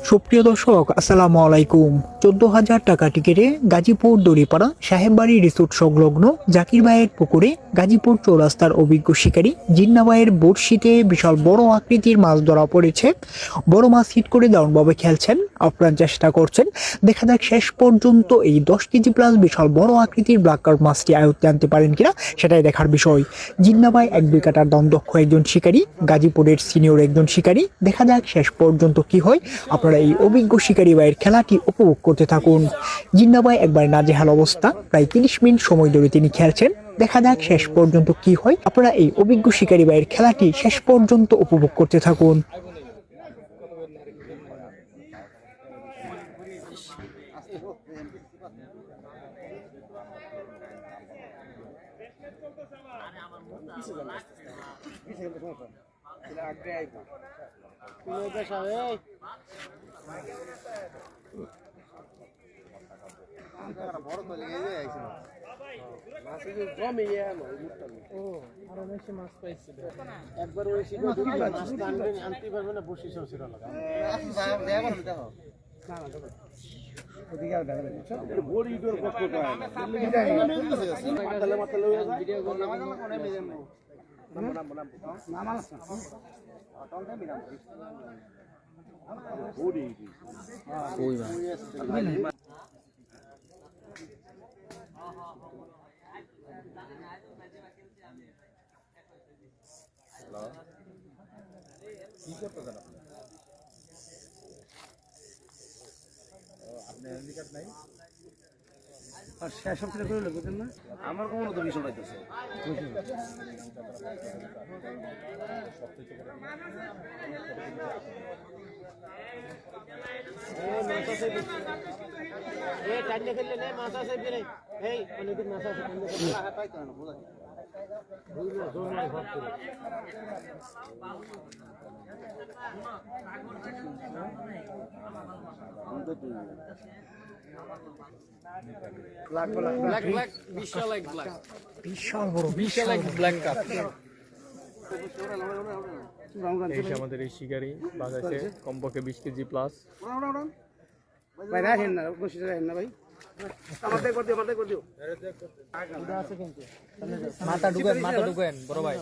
সুপ্রিয় দর্শক, আসসালামু আলাইকুম। 14,000 টাকা টিকিটে গাজীপুর দড়িপাড়া সাহেববাড়ি রিসোর্ট সংলগ্ন জাকির ভাইয়ের পুকুরে গাজীপুর চৌরাস্তার অভিজ্ঞ শিকারী জিন্না ভাইয়ের বড়শিতে বিশাল বড় আকৃতির মাছ ধরা পড়েছে। বড় মাছ হিট করে দারুণভাবে খেলছেন, আপ্রাণ চেষ্টা করছেন। দেখা যাক শেষ পর্যন্ত এই 10 কেজি প্লাস বিশাল বড় আকৃতির ব্ল্যাক কার্প মাছটি আয়ত্তে আনতে পারেন কিনা, সেটাই দেখার বিষয়। জিন্না ভাই 1-2 কাটার দাম দক্ষ একজন শিকারী, গাজীপুরের সিনিয়র একজন শিকারী। দেখা যাক শেষ পর্যন্ত কি হয়। আপনারা এই অভিজ্ঞ শিকারী ভাইয়ের খেলাটি উপভোগ করতে থাকুন। জিন্না ভাই একবার নাজেহাল অবস্থা, প্রায় 30 মিনিট সময় ধরে তিনি খেলছেন। দেখা যাক শেষ পর্যন্ত কি হয়। আপনারা এই অভিজ্ঞ শিকারী ভাইয়ের খেলাটি শেষ পর্যন্ত উপভোগ করতে থাকুন। আমার কোনো তো বিষয় হইতেছে বিশাল বড় ব্ল্যাক কাপ। আমাদের এই শিকারি বাজাইছে কমপক্ষে 20 কেজি প্লাস। ভাই রাখেন না, বসে রাখেন না ভাই। মাথা ঢুকেন বড় ভাই।